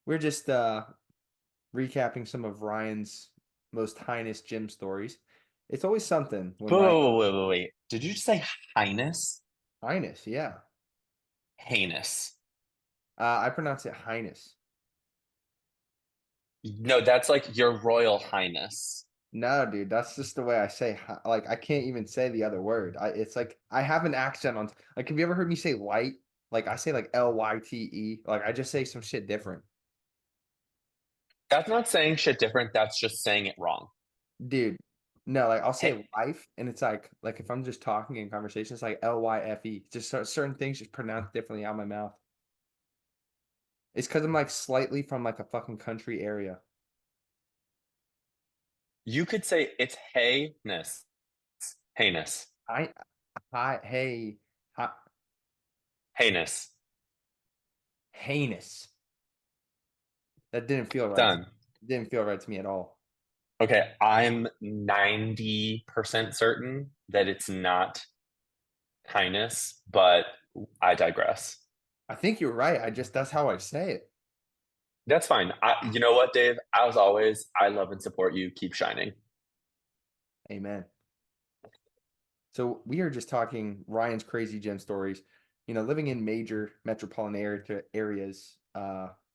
We're just recapping some of Ryan's most heinous gym stories. It's always something when Ryan Wait. Did you just say highness? heinous, yeah. Heinous. I pronounce it highness. No, that's like your royal highness. No, dude, that's just the way I say like I can't even say the other word. It's like I have an accent on like have you ever heard me say light? Like I say like Lyte. Like I just say some shit different. That's not saying shit different. That's just saying it wrong. Dude, no, like I'll Hey, say life and it's like if I'm just talking in conversation, it's like Lyfe. Just certain things just pronounced differently out of my mouth. It's because I'm like slightly from like a fucking country area. you could say it's heinous. Heinous. I hi hey hi, Heinous. heinous. That didn't feel right. Done. Didn't feel right to me at all. Okay, I'm 90% certain that it's not highness, but I digress. I think you're right. I just that's how I say it. That's fine. You know what, Dave? As always, I love and support you. Keep shining. Amen. So we are just talking Ryan's crazy gym stories. Living in major metropolitan areas,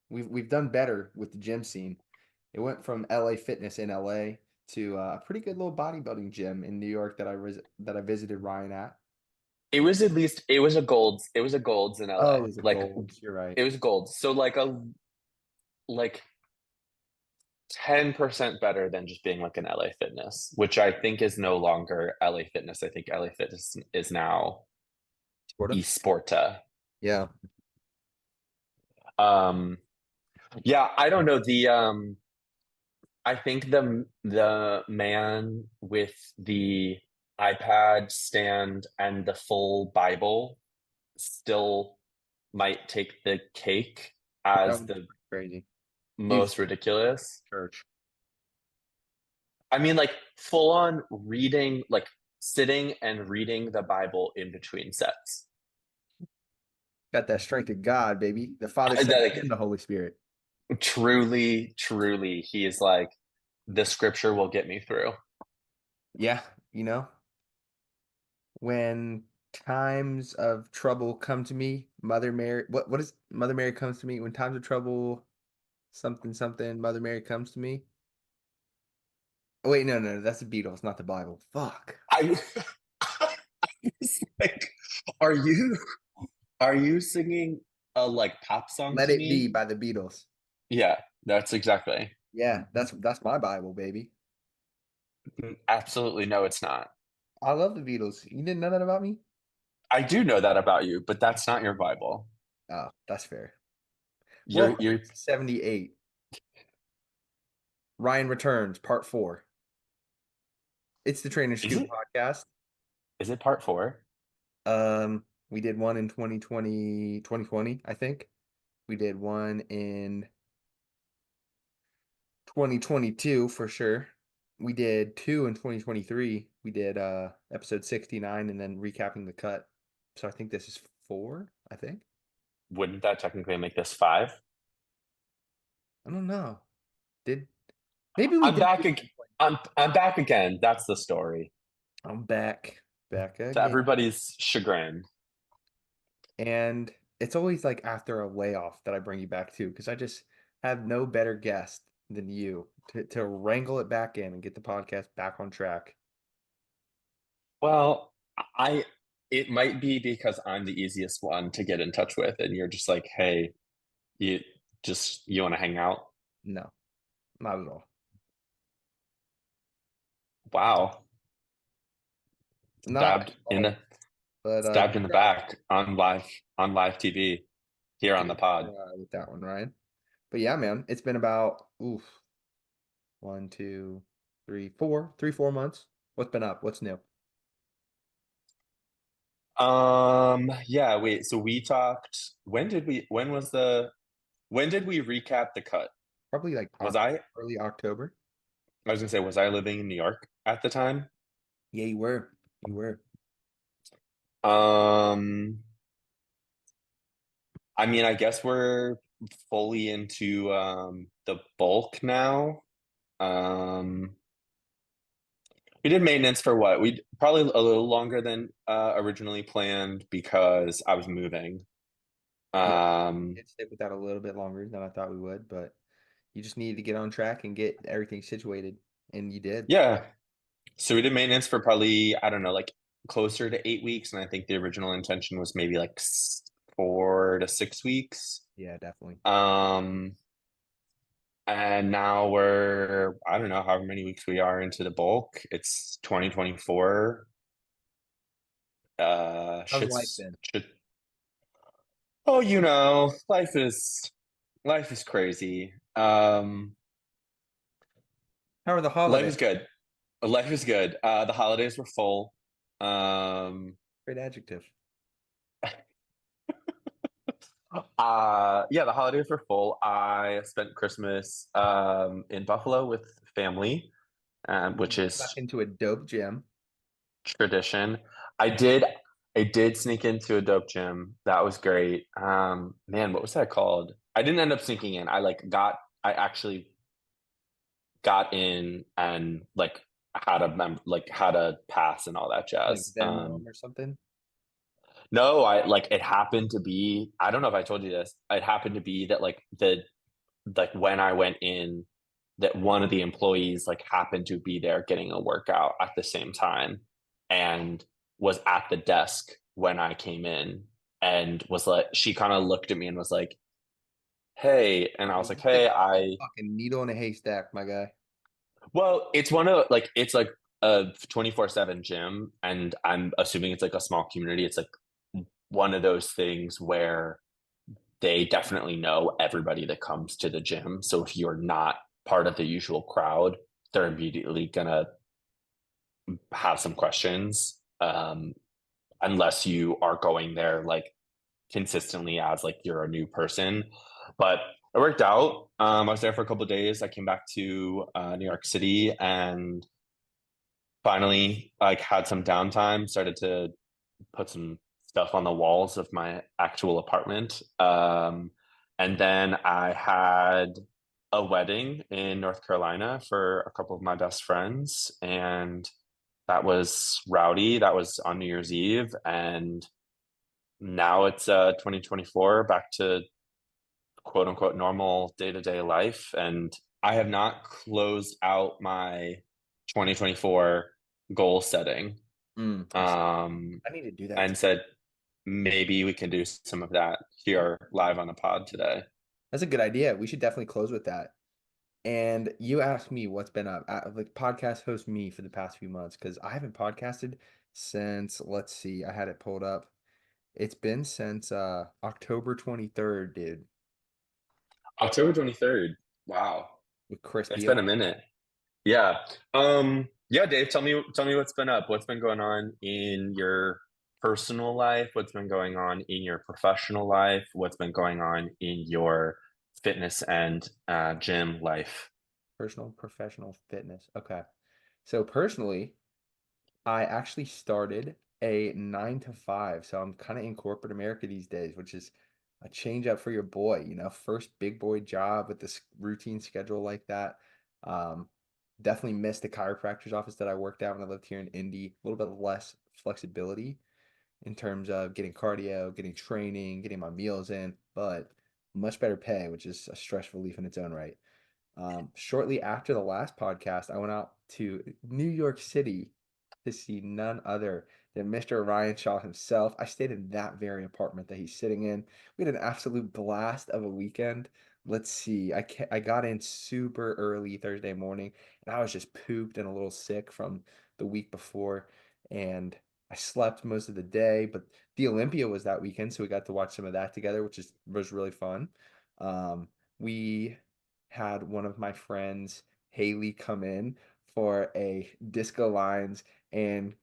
we've done better with the gym scene. It went from LA Fitness in LA to a pretty good little bodybuilding gym in New York that I visited Ryan at. It was at least it was a Gold's in Oh, it LA. was a Like gold. You're right. it was Gold's. So like 10% better than just being like an LA Fitness, which I think is no longer LA Fitness. I think LA Fitness is now Sort Esporta. Yeah. Um yeah, I don't know. I think the man with the iPad stand and the full Bible still might take the cake That as was the crazy. Dude, most ridiculous. church. I mean, like full on reading, like sitting and reading the Bible in between sets. Got that strength of God, baby. The Father, Son, Like and the Holy Spirit. truly, he is like the scripture will get me through. Yeah, when times of trouble come to me, Mother Mary, what is Mother Mary comes to me when times of trouble, something something, Mother Mary comes to me. Oh, wait, no, that's the Beatles, not the Bible. Fuck. I was like, are you are you singing a like pop song Let to It Be me? by the Beatles. Yeah, that's exactly. Yeah, that's my Bible, baby. Absolutely no, it's not. I love the Beatles. You didn't know that about me? I do know that about you, but that's not your Bible. Oh, that's fair. Welcome You're to 78. Ryan Returns, part 4. It's the Trainer is Scoop it podcast. is it part four? We did one in 2020, I think. We did one in 2022 for sure. We did two in 2023. We did episode 69 and then recapping the cut. So I think this is four, I think. Wouldn't that technically make this five? I don't know. Did maybe we I'm did back do again. I'm back again. That's the story. I'm back. Back To again. everybody's chagrin. And it's always like after a layoff that I bring you back to because I just have no better guest than you to wrangle it back in and get the podcast back on track. Well, I it might be because I'm the easiest one to get in touch with, and you're just like, hey, you you want to hang out? No, not at all. Wow. Not at Stabbed in all. the But stabbed in the congrats. back on live TV here on the Good pod. with that one, Ryan. But yeah, man, it's been about one, two, three, 4 months. What's been up? What's new? Yeah, wait, so we talked when did we recap the cut? Probably like Was I early October. I was gonna say, was I living in New York at the time? Yeah, you were. You were. Um, I mean, I guess we're fully into the bulk now. Um, we did maintenance for what? We probably a little longer than originally planned because I was moving. Yeah, Um, it stayed with that a little bit longer than I thought we would, but you just needed to get on track and get everything situated, and you did. yeah. So we did maintenance for probably, I don't know, like closer to 8 weeks. And I think the original intention was maybe like 4 to 6 weeks. Yeah, definitely. Um, and now we're, I don't know, however many weeks we are into the bulk. It's 2024. How's life Shit's been? shit. Oh, life is crazy. How are the Life holidays? is good. Life is good. The holidays were full. Um, Great adjective. yeah, the holidays were full. I spent Christmas in Buffalo with family, which Back is into a dope gym. tradition. I did I did sneak into a dope gym. That was great. Man, what was that called? I didn't end up sneaking in. I actually got in and like had a pass and all that Like jazz. Venmo 'em or something? No, I like it happened to be, I don't know if I told you this. It happened to be that like when I went in, that one of the employees like happened to be there getting a workout at the same time and was at the desk when I came in and was like, she kind of looked at me and was like, "Hey," and I was You like, picked "Hey, up a I fucking needle in a haystack, my guy. well, it's one of like it's like a 24/7 gym and I'm assuming it's like a small community. It's like one of those things where they definitely know everybody that comes to the gym. So if you're not part of the usual crowd, they're immediately gonna have some questions. Unless you are going there like consistently as like you're a new person. But it worked out. I was there for a couple of days. I came back to New York City and finally like had some downtime, started to put some stuff on the walls of my actual apartment. And then I had a wedding in North Carolina for a couple of my best friends, and that was rowdy. That was on New Year's Eve, and now it's 2024, back to quote unquote normal day to day life, and I have not closed out my 2024 goal setting. I see. Um, I need to do that. and said maybe we can do some of that here live on the pod today. That's a good idea. We should definitely close with that. And you asked me what's been up. Like podcast host me for the past few months because I haven't podcasted since, let's see, I had it pulled up. It's been since October 23rd, dude, October 23rd. Wow. with Chris It's Beal. been a minute. Yeah. Yeah, Dave, tell me what's been up. What's been going on in your personal life? What's been going on in your professional life? What's been going on in your fitness and gym life? Personal, professional fitness. Okay. So personally, I actually started a 9 to 5. So I'm kind of in corporate America these days, which is a change up for your boy, first big boy job with this routine schedule like that. Um, Definitely missed the chiropractor's office that I worked at when I lived here in Indy. A little bit less flexibility in terms of getting cardio, getting training, getting my meals in, but much better pay, which is a stress relief in its own right. Shortly after the last podcast, I went out to New York City to see none other than Mr. Ryan Shaw himself. I stayed in that very apartment that he's sitting in. We had an absolute blast of a weekend. Let's see. I got in super early Thursday morning, and I was just pooped and a little sick from the week before, and I slept most of the day. But the Olympia was that weekend, so we got to watch some of that together, which was really fun. We had one of my friends, Haley, come in for a Disco Lines and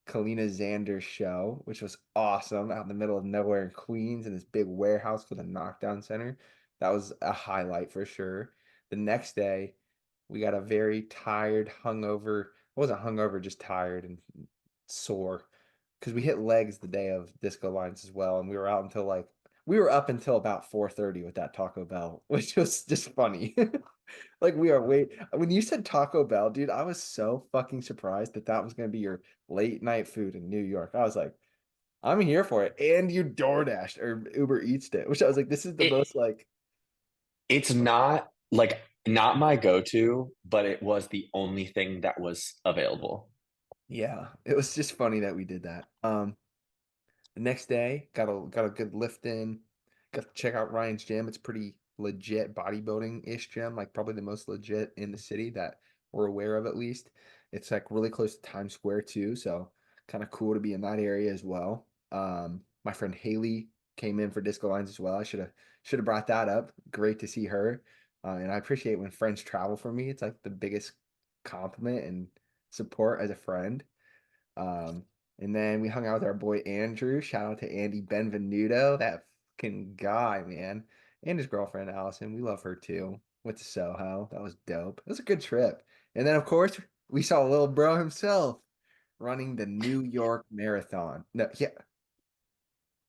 Kalina Xander's show, which was awesome out in the middle of nowhere in Queens in this big warehouse called the Knockdown Center. That was a highlight for sure. The next day, we got a very tired, hungover. I wasn't hungover, just tired and sore because we hit legs the day of Disco Lines as well, and we were out until like we were up until about 4:30 with that Taco Bell, which was just funny. Like we are wait when you said Taco Bell, dude, I was so fucking surprised that that was gonna be your late night food in New York. I was like, I'm here for it. And you DoorDashed or Uber Eats it, which I was like, this is the It most like, it's not like not my go-to, but it was the only thing that was available. yeah, it was just funny that we did that. The next day, got a good lift in. Got to check out Ryan's gym. It's pretty legit bodybuilding-ish gym, like probably the most legit in the city that we're aware of at least. It's like really close to Times Square too, so kind of cool to be in that area as well. My friend Haley came in for Disco Lines as well. I should have brought that up. Great to see her. And I appreciate when friends travel for me. It's like the biggest compliment and support as a friend. Um, and then we hung out with our boy Andrew. Shout out to Andy Benvenuto, that fucking guy, man. And his girlfriend Allison. We love her too. Went to Soho. That was dope. It was a good trip. And then of course we saw little bro himself running the New York Marathon. No, yeah,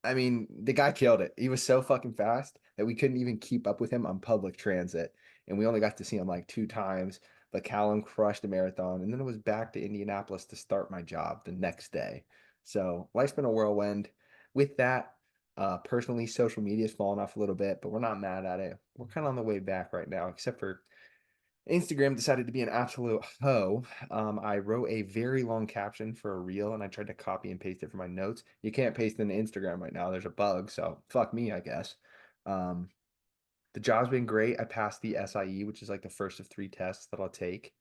I mean, the guy killed it. He was so fucking fast that we couldn't even keep up with him on public transit. And we only got to see him like 2 times. But Callum crushed the marathon. And then it was back to Indianapolis to start my job the next day. So life's been a whirlwind. With that, personally, social media's fallen off a little bit, but we're not mad at it. We're kind of on the way back right now, except for Instagram decided to be an absolute hoe. I wrote a very long caption for a reel and I tried to copy and paste it for my notes. You can't paste it into Instagram right now. There's a bug, so fuck me, I guess. Um, the job's been great. I passed the SIE, which is like the first of 3 tests that I'll take.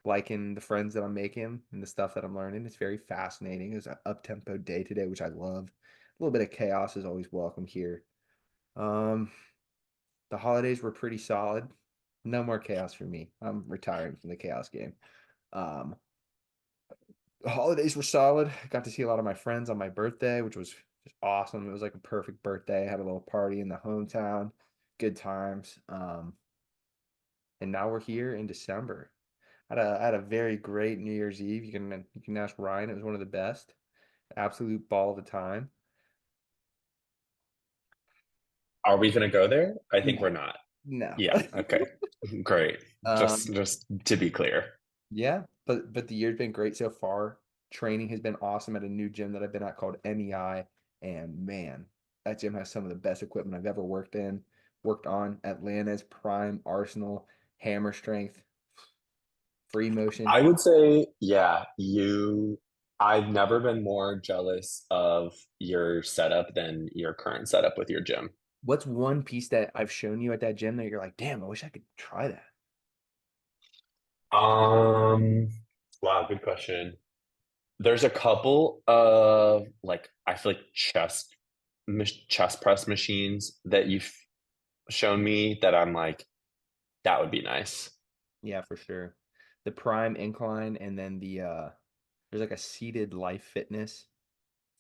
Liking the friends that I'm making and the stuff that I'm learning. It's very fascinating. It's an up-tempo day today, which I love. A little bit of chaos is always welcome here. Um, the holidays were pretty solid. No more chaos for me. I'm retiring from the chaos game. Um, the holidays were solid. Got to see a lot of my friends on my birthday, which was just awesome. It was like a perfect birthday. I had a little party in the hometown. Good times. And now we're here in December. I had a very great New Year's Eve. You can ask Ryan. It was one of the best. Absolute ball of the time. Are we gonna go there? I think we're No, not. no. Yeah, okay. Great. Just Um, just to be clear. Yeah, but the year's been great so far. Training has been awesome at a new gym that I've been at called MEI, and man, that gym has some of the best equipment I've ever worked on. Atlanta's Prime, Arsenal, Hammer Strength, Free Motion. I would say, yeah, I've never been more jealous of your setup than your current setup with your gym. What's one piece that I've shown you at that gym that you're like, damn, I wish I could try that? Um, wow, good question. There's a couple of like I feel like chest press machines that you've shown me that I'm like that would be nice. Yeah, for sure. The Prime incline and then there's like a seated life fitness.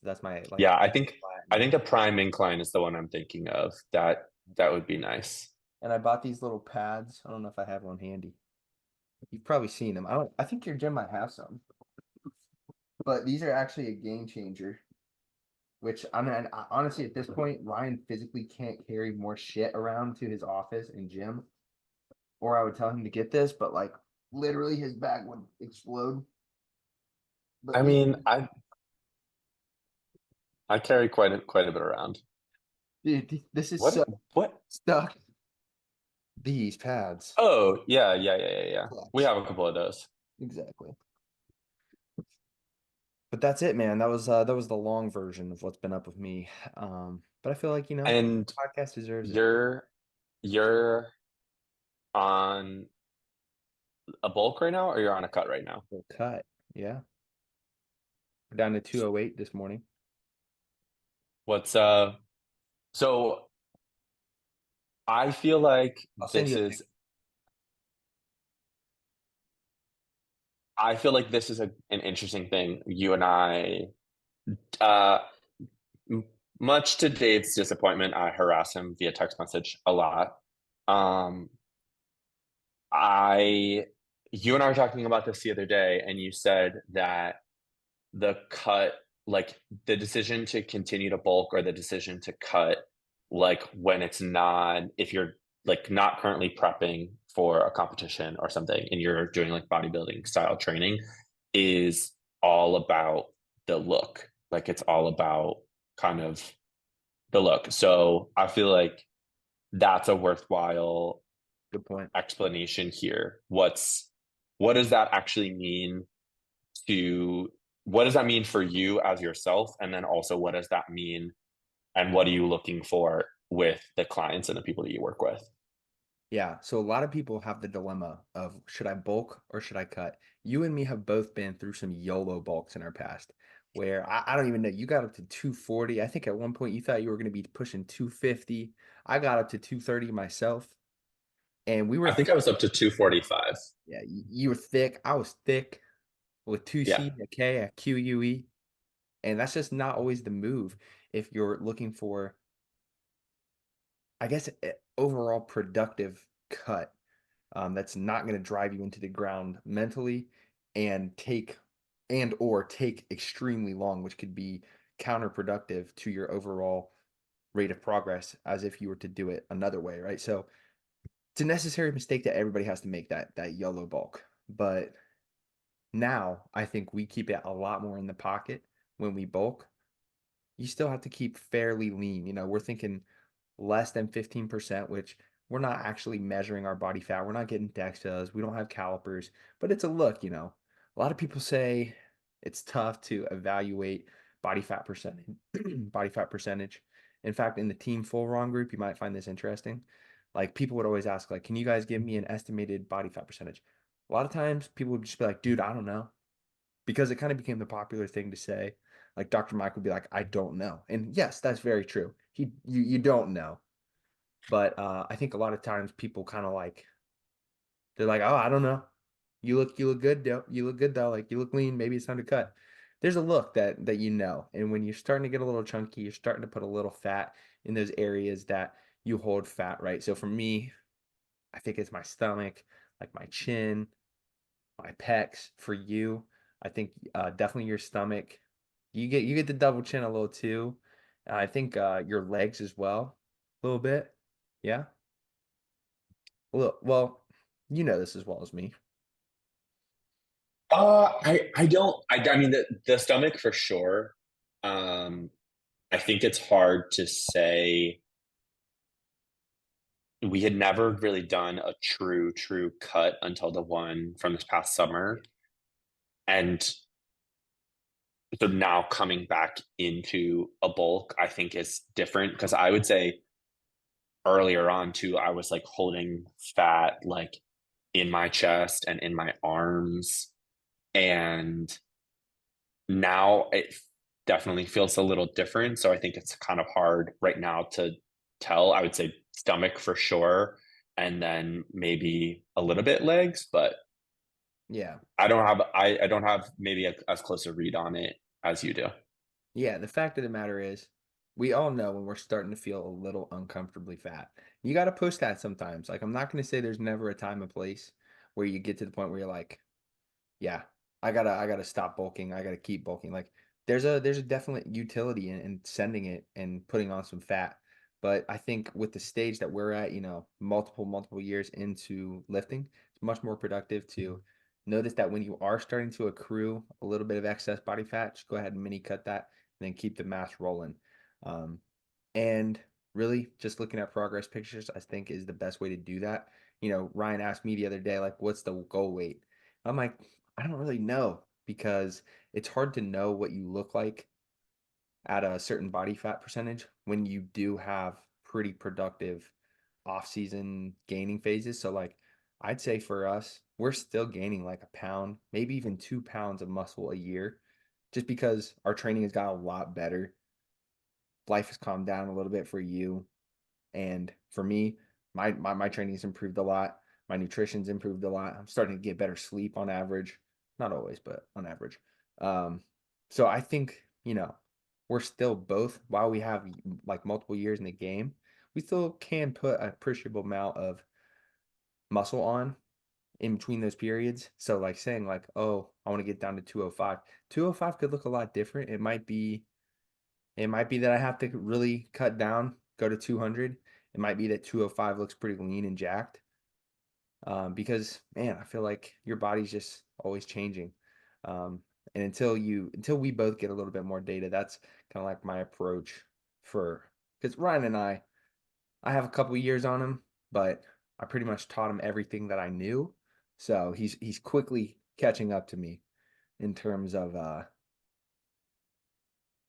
That's my like Yeah, I platinum. think the prime incline is the one I'm thinking of. That would be nice. And I bought these little pads. I don't know if I have one handy. You've probably seen them. I think your gym might have some, but these are actually a game changer. Which I mean, honestly, at this point, Ryan physically can't carry more shit around to his office and gym, or I would tell him to get this. But like, literally, his bag would explode. But I these, mean, I carry quite a bit around. dude, this is so What? stuck. These pads, Oh, yeah. We clutch, have a couple of those. exactly. But that's it, man. That was the long version of what's been up with me. But I feel like And podcast deserves it. you're on a bulk right now or you're on a cut right now? Little cut, yeah. We're down to 208 this morning. What's so I feel like I'll send you this a is picture. I feel like this is an interesting thing. You and I uh m- much to Dave's disappointment, I harass him via text message a lot. Um I you and I were talking about this the other day and you said that the cut, like the decision to continue to bulk or the decision to cut like when it's not, if you're like not currently prepping for a competition or something and you're doing like bodybuilding style training, is all about the look. Like it's all about kind of the look. So I feel like that's a worthwhile Good point. explanation here. What does that actually mean to what does that mean for you as yourself? And then also what does that mean and what are you looking for with the clients and the people that you work with? Yeah, so a lot of people have the dilemma of should I bulk or should I cut? You and me have both been through some YOLO bulks in our past where I don't even know. You got up to 240. I think at one point you thought you were going to be pushing 250. I got up to 230 myself, and we were I think I was up to 245. yeah, you were thick. I was thick with two Yeah. C, a K, a QUE, and that's just not always the move if you're looking for, I guess, overall productive cut. That's not going to drive you into the ground mentally and take extremely long, which could be counterproductive to your overall rate of progress as if you were to do it another way, right? So it's a necessary mistake that everybody has to make, that yellow bulk. But now I think we keep it a lot more in the pocket when we bulk. You still have to keep fairly lean. We're thinking less than 15%, which we're not actually measuring our body fat. We're not getting DEXAs. We don't have calipers, but it's a look. A lot of people say it's tough to evaluate body fat percentage, body fat percentage. In fact, in the Team Full Wrong group, you might find this interesting. Like people would always ask, like, can you guys give me an estimated body fat percentage? A lot of times people would just be like, dude, I don't know. Because it kind of became the popular thing to say. Like Dr. Mike would be like, I don't know. And yes, that's very true. You don't know. But I think a lot of times people kind of like they're like, oh, I don't know. You look good though. You look good though. Like you look lean. Maybe it's time to cut. There's a look that you know, and when you're starting to get a little chunky, you're starting to put a little fat in those areas that you hold fat, right? So for me, I think it's my stomach, like my chin, my pecs. For you, I think definitely your stomach. You get the double chin a little too. I think your legs as well, a little bit. Yeah. Well, you know this as well as me. I don't I mean the stomach for sure. Um I think it's hard to say. We had never really done a true cut until the one from this past summer. And so now coming back into a bulk, I think is different because I would say earlier on too, I was like holding fat like in my chest and in my arms. And now it definitely feels a little different. So I think it's kind of hard right now to tell. I would say stomach for sure, and then maybe a little bit legs, but Yeah. I don't have maybe as close a read on it as you do. Yeah, the fact of the matter is, we all know when we're starting to feel a little uncomfortably fat. You got to push that sometimes. Like, I'm not going to say there's never a time and place where you get to the point where you're like, yeah, I gotta stop bulking. I gotta keep bulking. Like there's a definite utility in sending it and putting on some fat. But I think with the stage that we're at, multiple years into lifting, it's much more productive to notice that when you are starting to accrue a little bit of excess body fat, just go ahead and mini cut that and then keep the mass rolling. Um, and really just looking at progress pictures, I think is the best way to do that. Ryan asked me the other day, like, what's the goal weight? I'm like, I don't really know because it's hard to know what you look like at a certain body fat percentage when you do have pretty productive off-season gaining phases. So like I'd say for us, we're still gaining like a pound, maybe even 2 pounds of muscle a year, just because our training has got a lot better. Life has calmed down a little bit for you. And for me, my training's improved a lot. My nutrition's improved a lot. I'm starting to get better sleep on average. Not always, but on average. Um, so I think, we're still both, while we have like multiple years in the game, we still can put an appreciable amount of muscle on in between those periods. So like saying like, oh, I want to get down to 205. 205 could look a lot different. It might be that I have to really cut down go to 200, it might be that 205 looks pretty lean and jacked. Because man, I feel like your body's just always changing. And until we both get a little bit more data, that's kind of like my approach for because Ryan and I have a couple years on him, but I pretty much taught him everything that I knew. So he's quickly catching up to me in terms of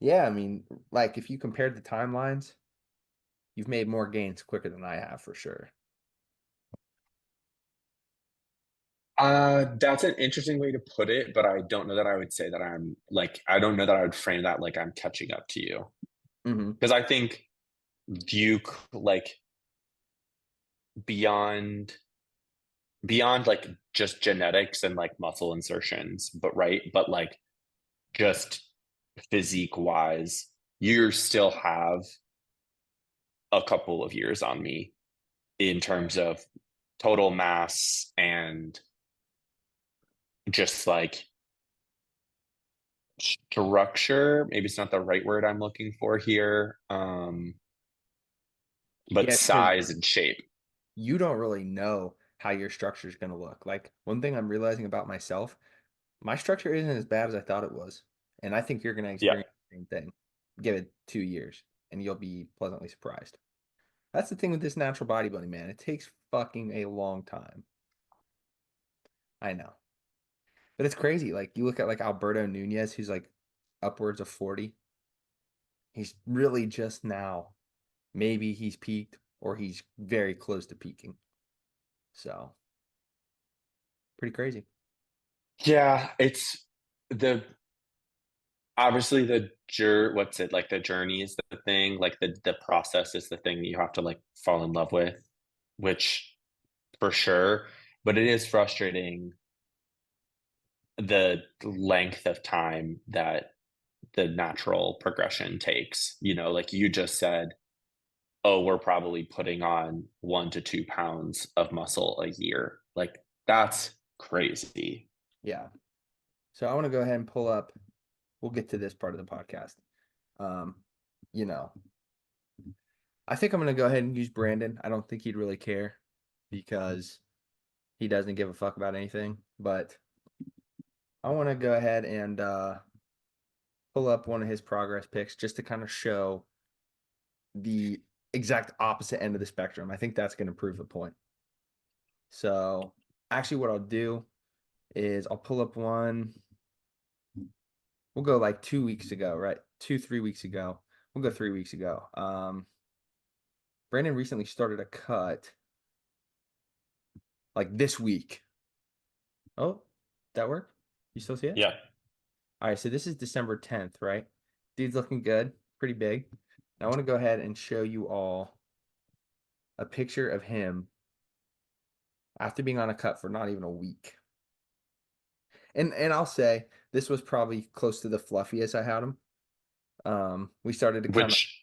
yeah, I mean, like if you compared the timelines, you've made more gains quicker than I have for sure. That's an interesting way to put it, but I don't know that I would say that I'm like, I don't know that I would frame that like I'm catching up to you. Hmm. Because I think you like beyond like just genetics and like muscle insertions, but right, but like just physique wise, you still have a couple of years on me in terms of total mass and just like structure. Maybe it's not the right word I'm looking for here, but Yeah, because size and shape. you don't really know how your structure is going to look. Like one thing I'm realizing about myself, my structure isn't as bad as I thought it was. And I think you're going to Yeah. experience the same thing. Give it 2 years and you'll be pleasantly surprised. That's the thing with this natural bodybuilding, man. It takes fucking a long time. I know. But it's crazy. Like you look at like Alberto Nunez, who's like upwards of 40. He's really just now. Maybe he's peaked or he's very close to peaking. So pretty crazy. Yeah, it's the obviously what's it like the journey is the thing, like the process is the thing that you have to like fall in love with, which for sure, but it is frustrating the length of time that the natural progression takes. Like you just said, oh, we're probably putting on 1 to 2 pounds of muscle a year. Like that's crazy. Yeah. So I want to go ahead and pull up. We'll get to this part of the podcast. Um, you know, I think I'm gonna go ahead and use Brandon. I don't think he'd really care because he doesn't give a fuck about anything. But I want to go ahead and pull up one of his progress pics just to kind of show the exact opposite end of the spectrum. I think that's going to prove the point. So actually, what I'll do is I'll pull up one. We'll go like 2 weeks ago, right? 3 weeks ago. We'll go 3 weeks ago. Brandon recently started a cut like this week. Oh, that work? You still see it? Yeah. All right, so this is December 10th, right? Dude's looking good, pretty big. Now I want to go ahead and show you all a picture of him after being on a cut for not even a week. And I'll say this was probably close to the fluffiest I had him. We started to kind of which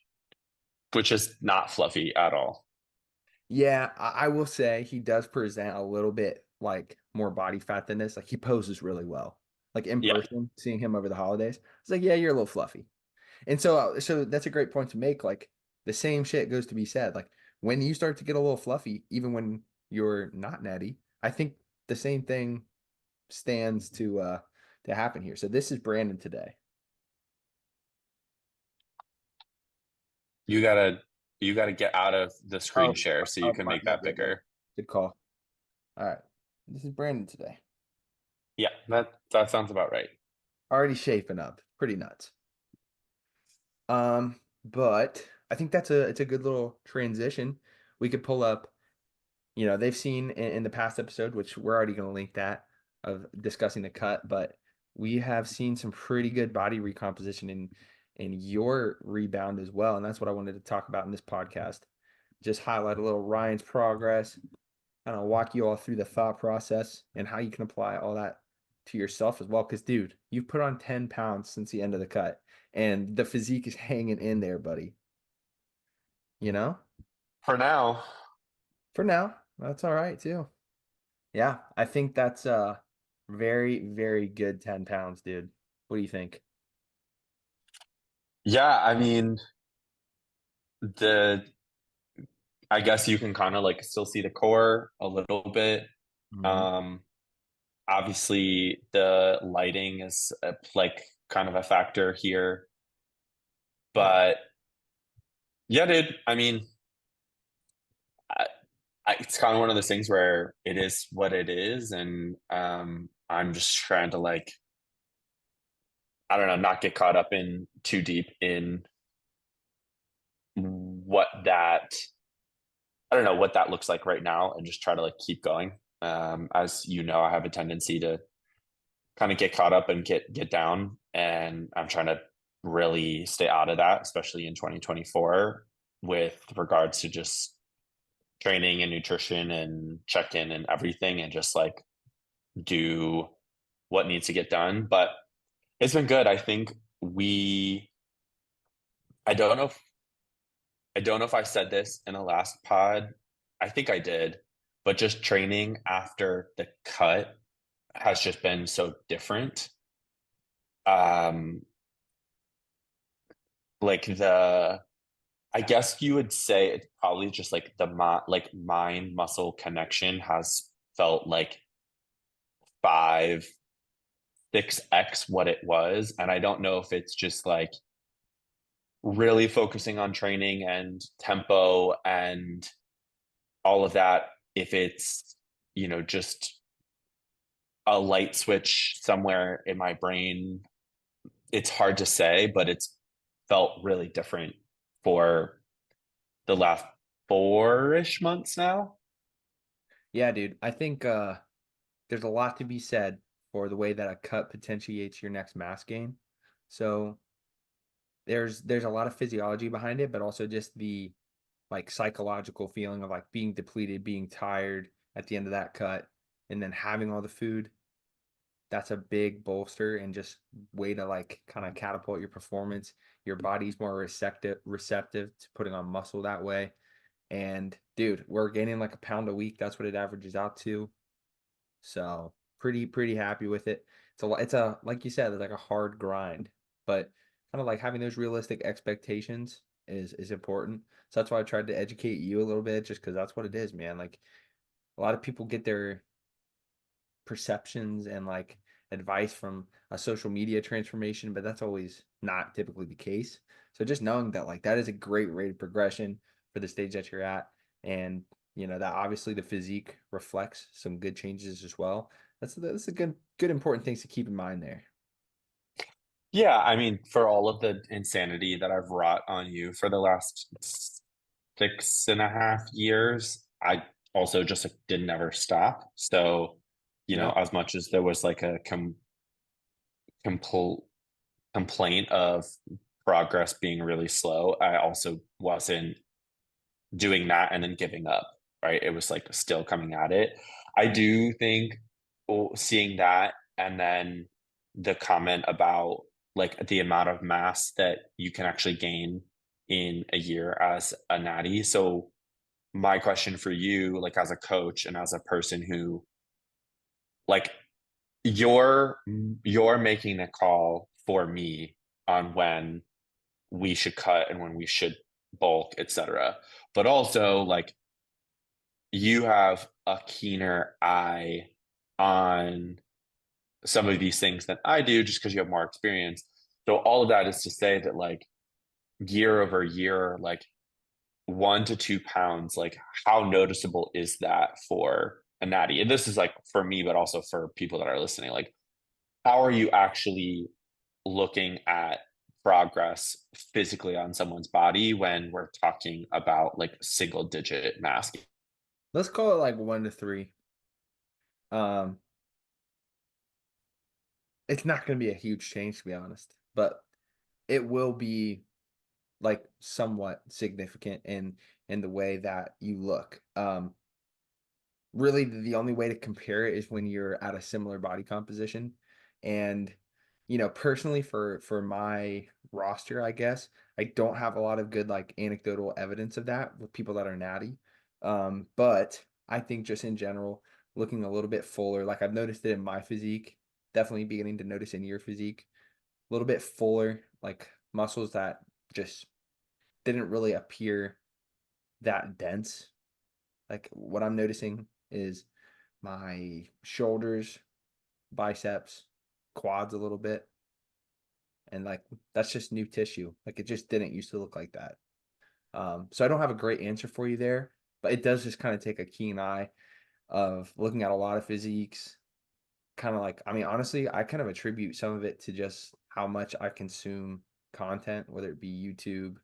which is not fluffy at all. yeah, I will say he does present a little bit like more body fat than this. Like he poses really well. Like in Yeah. person, seeing him over the holidays, it's like, yeah, you're a little fluffy. And so that's a great point to make. Like the same shit goes to be said. Like when you start to get a little fluffy, even when you're not natty, I think the same thing stands to happen here. So this is Brandon today. You gotta you gotta get out of the screen Oh, share so you oh, can my, make yeah, that yeah, yeah. bigger. Good call. All right. This is Brandon today. Yeah, that sounds about right. Already shaping up. Pretty nuts. But I think it's a good little transition. We could pull up, they've seen in the past episode, which we're already going to link that of discussing the cut, but we have seen some pretty good body recomposition in your rebound as well. And that's what I wanted to talk about in this podcast. Just highlight a little Ryan's progress, kind of walk you all through the thought process and how you can apply all that to yourself as well. Because, dude, you've put on 10 pounds since the end of the cut, and the physique is hanging in there, buddy. You know, For now, for now, that's all right too. Yeah, I think that's very, very good 10 pounds, dude. What do you think? yeah, I mean, the I guess you can kind of like still see the core a little bit. Mhm. Um, Obviously the lighting is like kind of a factor here, Yeah. but yeah, dude. I mean, I, it's kind of one of those things where it is what it is, and I'm just trying to like I don't know, not get caught up in too deep in what that I don't know what that looks like right now, and just try to like keep going. As you know, I have a tendency to kind of get caught up and get down, and I'm trying to really stay out of that, especially in 2024 with regards to just training and nutrition and check in and everything, and just like do what needs to get done. But it's been good. I think we. I don't know. I don't know if I said this in a last pod. I think I did, but just training after the cut has just been so different. Um, like the I guess you would say it's probably just like the like mind muscle connection has felt like 5, 6x what it was. And I don't know if it's just like really focusing on training and tempo and all of that. If it's, just a light switch somewhere in my brain, it's hard to say, but it's felt really different for the last 4-ish months now. Yeah, dude. I think there's a lot to be said for the way that a cut potentiates your next mass gain. So there's a lot of physiology behind it, but also just the like psychological feeling of like being depleted, being tired at the end of that cut, and then having all the food. That's a big bolster and just way to like kind of catapult your performance. Your body's more receptive to putting on muscle that way. And dude, we're gaining like a pound a week. That's what it averages out to. So pretty happy with it. It's a like you said, it's like a hard grind, but kind of like having those realistic expectations is important. So that's why I tried to educate you a little bit, just because that's what it is, man. Like a lot of people get their perceptions and like advice from a social media transformation, but that's always not typically the case. So just knowing that like that is a great rate of progression for the stage that you're at, and that obviously the physique reflects some good changes as well. That's a good important things to keep in mind there. Yeah, I mean, for all of the insanity that I've wrought on you for the last 6.5 years, I also just like, did never stop. So, Yep. as much as there was like a compl complaint of progress being really slow, I also wasn't doing that and then giving up, right? It was like still coming at it. I do think seeing that and then the comment about like the amount of mass that you can actually gain in a year as a natty. So my question for you, like as a coach and as a person who like you're you're making the call for me on when we should cut and when we should bulk, etc. But also like you have a keener eye on some of these things than I do just because you have more experience. So all of that is to say that like year over year, like 1 to 2 pounds, like how noticeable is that for a natty? And this is like for me, but also for people that are listening. Like, how are you actually looking at progress physically on someone's body when we're talking about like single digit mass? Let's call it like 1 to 3. Um, it's not going to be a huge change to be honest, but it will be like somewhat significant in the way that you look. Really the only way to compare it is when you're at a similar body composition. And personally for my roster, I guess I don't have a lot of good like anecdotal evidence of that with people that are natty. But I think just in general, looking a little bit fuller, like I've noticed it in my physique, definitely beginning to notice in your physique, a little bit fuller, like muscles that just didn't really appear that dense. Like what I'm noticing is my shoulders, biceps, quads a little bit, and like that's just new tissue. Like it just didn't used to look like that. So I don't have a great answer for you there, but it does just kind of take a keen eye of looking at a lot of physiques. Kind of like, I mean, honestly, I kind of attribute some of it to just how much I consume content, whether it be YouTube,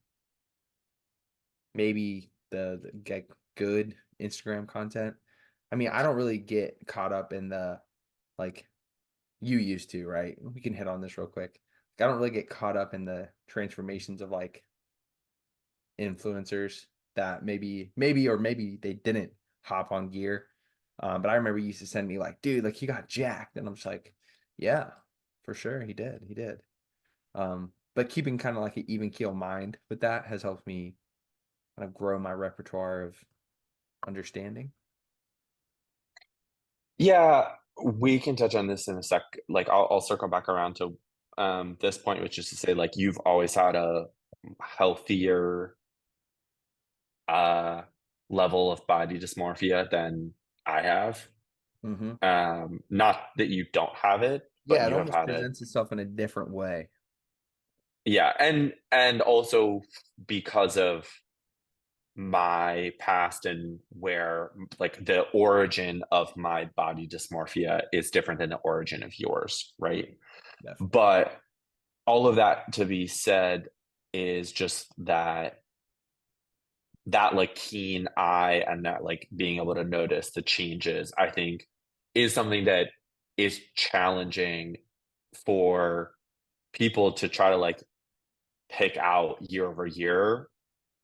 maybe the get good Instagram content. I mean, I don't really get caught up in the like you used to, right? We can hit on this real quick. Like, I don't really get caught up in the transformations of like influencers that maybe they didn't hop on gear. But I remember he used to send me like, dude, like he got jacked, and I'm just like, yeah, for sure, he did. But keeping kind of like an even keel mind with that has helped me kind of grow my repertoire of understanding. Yeah, we can touch on this in a sec. Like I'll circle back around to this point, which is to say like you've always had a healthier uh level of body dysmorphia than I have. Hmm. Not that you don't have it, but Yeah, it you have almost had it. presents itself in a different way. Yeah, and also because of my past and where like the origin of my body dysmorphia is different than the origin of yours, right? Definitely. But all of that to be said is just that like keen eye and that like being able to notice the changes, I think is something that is challenging for people to try to like pick out year over year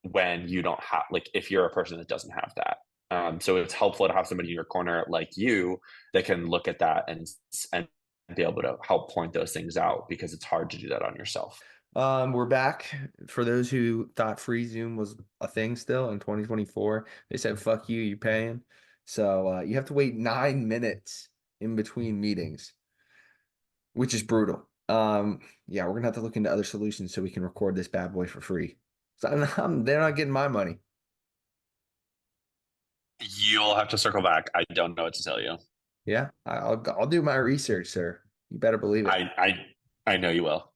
when you don't have like if you're a person that doesn't have that. So it's helpful to have somebody in your corner like you that can look at that and be able to help point those things out because it's hard to do that on yourself. We're back. For those who thought free Zoom was a thing still in 2024, they said, fuck you, you paying. So you have to wait 9 minutes in between meetings, which is brutal. Yeah, we're gonna have to look into other solutions so we can record this bad boy for free. So they're not getting my money. You'll have to circle back. I don't know what to tell you. Yeah, I'll do my research, sir. You better believe it. I know you will.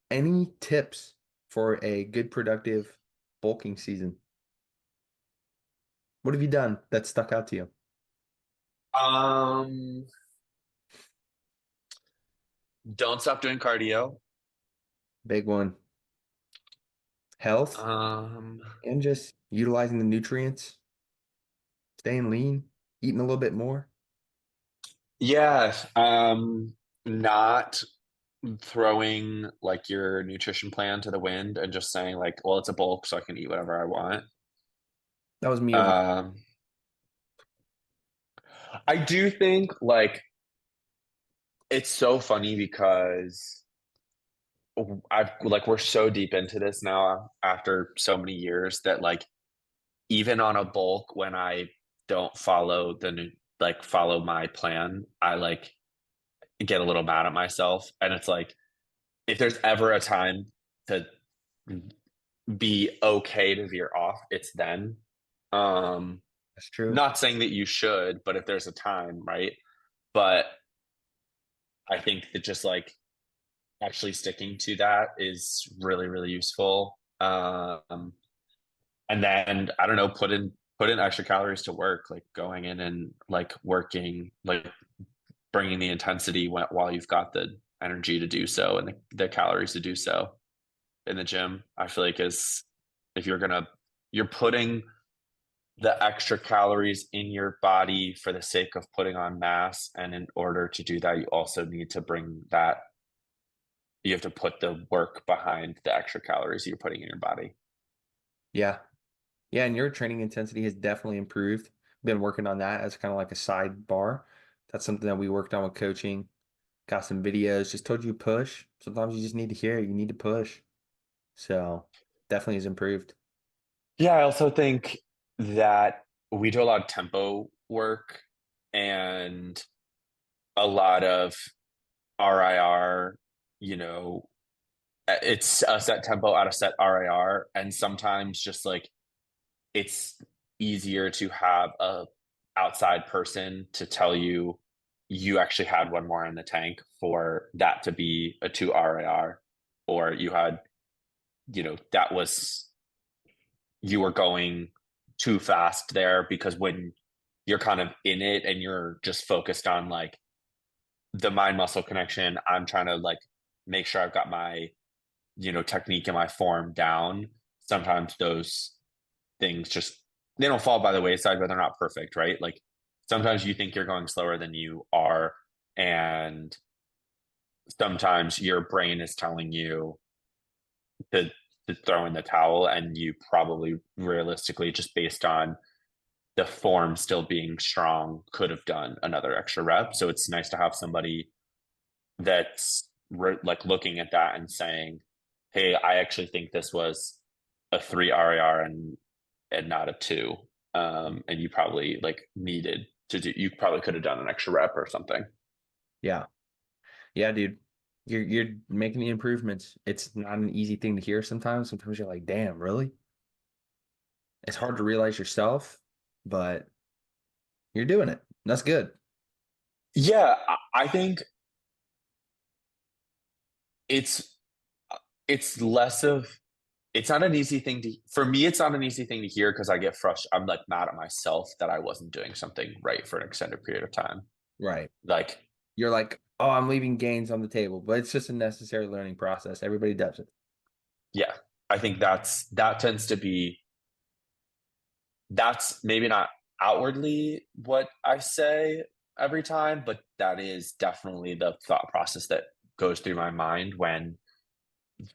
Any tips for a good productive bulking season? What have you done that stuck out to you? Um, don't stop doing cardio. Big one. Health Um, and just utilizing the nutrients, staying lean, eating a little bit more. yeah. Not throwing like your nutrition plan to the wind and just saying like, well, it's a bulk, so I can eat whatever I want. That was me over. Um, I do think like it's so funny because I've like we're so deep into this now after so many years that like even on a bulk when I don't follow like follow my plan, I like get a little mad at myself. And it's like if there's ever a time to be okay to veer off, it's then. Um, That's true. not saying that you should, but if there's a time, right? But I think that just like actually sticking to that is really, really useful. And then I don't know, put in extra calories to work, like going in and like working, like bringing the intensity while you've got the energy to do so and the calories to do so in the gym. I feel like is if you're putting the extra calories in your body for the sake of putting on mass, and in order to do that, you also need to bring that. You have to put the work behind the extra calories you're putting in your body. Yeah. Yeah, and your training intensity has definitely improved. Been working on that as kind of like a sidebar. That's something that we worked on with coaching. Got some videos, just told you push. Sometimes you just need to hear it. You need to push. So definitely has improved. Yeah, I also think that we do a lot of tempo work and a lot of RIR, you know, it's a set tempo at a set RIR, and sometimes just like it's easier to have a outside person to tell you you actually had one more in the tank for that to be a 2 RIR, or you had, that was, you were going too fast there, because when you're kind of in it and you're just focused on like the mind muscle connection, I'm trying to like make sure I've got my, technique and my form down. Sometimes those things just, they don't fall by the wayside, but they're not perfect, right? Like sometimes you think you're going slower than you are, and sometimes your brain is telling you to, to throw in the towel, and you probably realistically, just based on the form still being strong, could have done another extra rep. So it's nice to have somebody that's like looking at that and saying, hey, I actually think this was a 3 RAR and not a 2. And you probably like needed to do, you probably could have done an extra rep or something. Yeah. Yeah, dude. You're making the improvements. It's not an easy thing to hear sometimes. Sometimes you're like, damn, really? It's hard to realize yourself, but you're doing it. That's good. Yeah, I think it's it's less of, it's not an easy thing to, for me it's not an easy thing to hear, because I get frustrated. I'm like mad at myself that I wasn't doing something right for an extended period of time. Right. Like, You're like, oh, I'm leaving gains on the table, but it's just a necessary learning process. Everybody does it. yeah, I think that tends to be, that's maybe not outwardly what I say every time, but that is definitely the thought process that goes through my mind when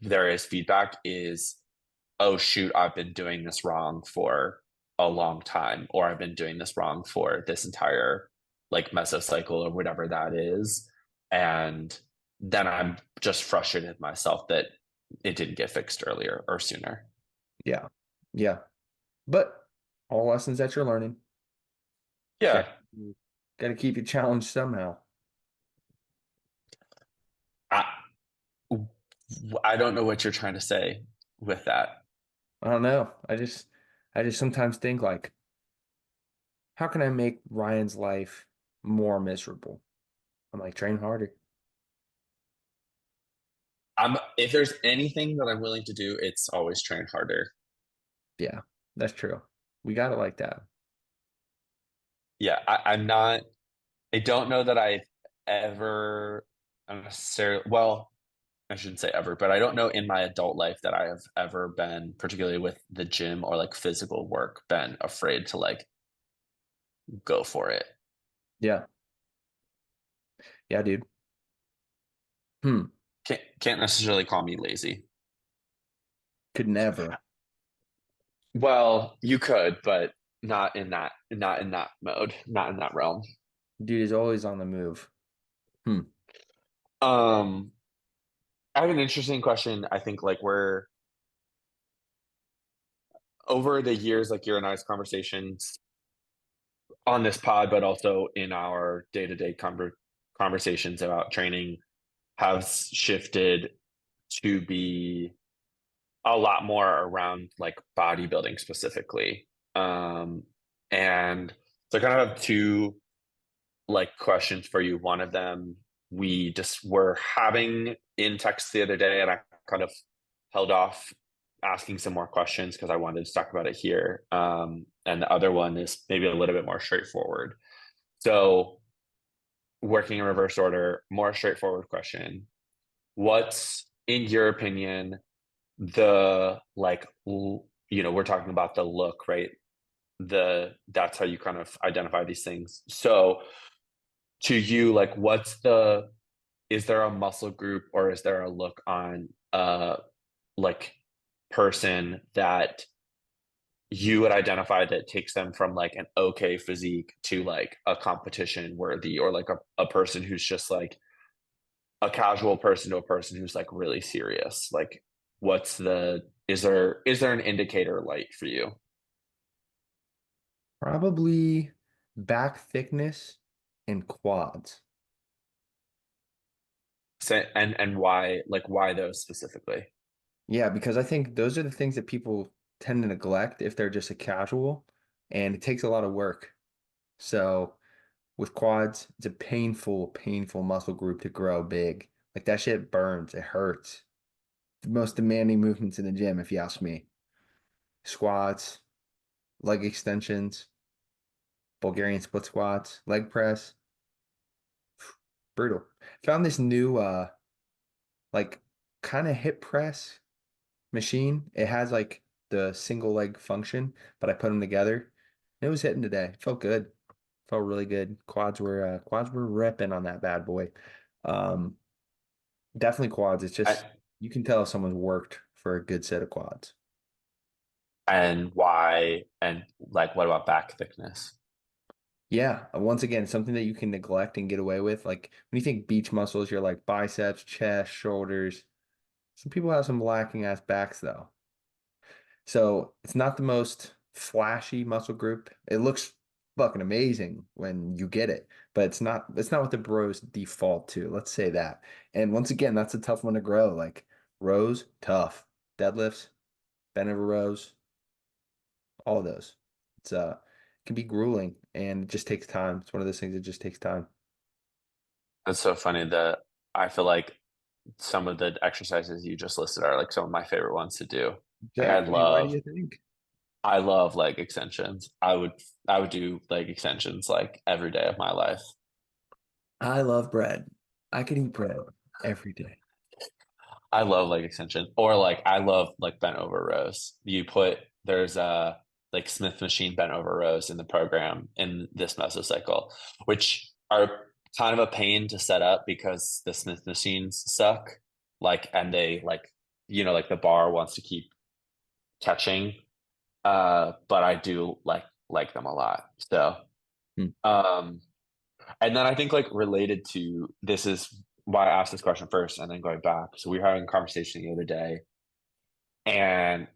there is feedback is, oh shoot, I've been doing this wrong for a long time, or I've been doing this wrong for this entire like mesocycle or whatever that is. And then I'm just frustrated with myself that it didn't get fixed earlier or sooner. Yeah. Yeah. But all lessons that you're learning, Yeah. got to keep you challenged somehow. I, I don't know what you're trying to say with that. I don't know. I just sometimes think like, how can I make Ryan's life more miserable? I'm like, train harder. If there's anything that I'm willing to do, it's always train harder. Yeah, that's true. We got it like that. Yeah, I'm not, I don't know that I've ever necessarily, well, I shouldn't say ever, but I don't know in my adult life that I have ever been, particularly with the gym or like physical work, been afraid to like go for it. Yeah. Yeah, dude. Hmm. Can't necessarily call me lazy. Could never. Well, you could, but not in that mode, not in that realm. Dude is always on the move. Hmm. Um, I have an interesting question. I think like we're over the years, like your and I's conversations on this pod, but also in our day-to-day conversations about training have shifted to be a lot more around like bodybuilding specifically. Um, and so I kind of have two like questions for you. One of them we just were having in text the other day, and I kind of held off asking some more questions because I wanted to talk about it here. And the other one is maybe a little bit more straightforward. So, working in reverse order, more straightforward question. What's, in your opinion, the like, we're talking about the look, right? That's how you kind of identify these things. So, to you, like, is there a muscle group or is there a look on like person that you would identify that takes them from like an okay physique to like a competition worthy, or like a person who's just like a casual person to a person who's like really serious? Like, is there an indicator light for you? Probably back thickness and quads. So, and why, like, why those specifically? Yeah, because I think those are the things that people tend to neglect if they're just a casual, and it takes a lot of work. So with quads, it's a painful, painful muscle group to grow big. Like that shit burns, it hurts. The most demanding movements in the gym, if you ask me. Squats, leg extensions, Bulgarian split squats, leg press, brutal. Found this new like kind of hip press machine. It has like the single leg function, but I put them together. It was hitting today. Felt good. Felt really good. Quads were ripping on that bad boy. Um, definitely quads. It's just I, you can tell if someone's worked for a good set of quads. and why, and like, what about back thickness? Yeah, once again, something that you can neglect and get away with. Like when you think beach muscles, you're like biceps, chest, shoulders. Some people have some lacking ass backs though. So it's not the most flashy muscle group. It looks fucking amazing when you get it, but it's not what the bros default to. Let's say that. And once again, that's a tough one to grow. Like rows, tough. Deadlifts, bent over rows, all of those. It can be grueling and it just takes time. It's one of those things that just takes time. It's so funny that I feel like some of the exercises you just listed are like some of my favorite ones to do. Like Exactly. Why do you think? I love leg extensions. I would do leg extensions like every day of my life. I love bread. I could eat bread every day. I love leg extension, or like I love like bent over rows. There's like Smith machine bent over rows in the program in this mesocycle, which are kind of a pain to set up because the Smith machines suck. Like, and they like, like the bar wants to keep catching. But I do like them a lot. So, Hmm. um, and then I think like related to this is why I asked this question first, and then going back. So we were having a conversation the other day, and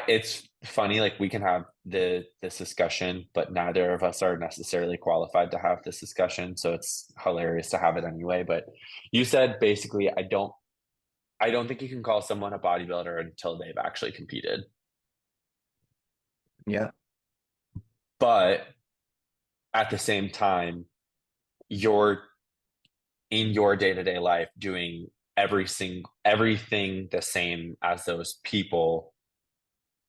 it's funny, like we can have this discussion, but neither of us are necessarily qualified to have this discussion. So it's hilarious to have it anyway. But you said basically, I don't think you can call someone a bodybuilder until they've actually competed. Yeah. But at the same time, you're in your day-to-day life doing everything the same as those people,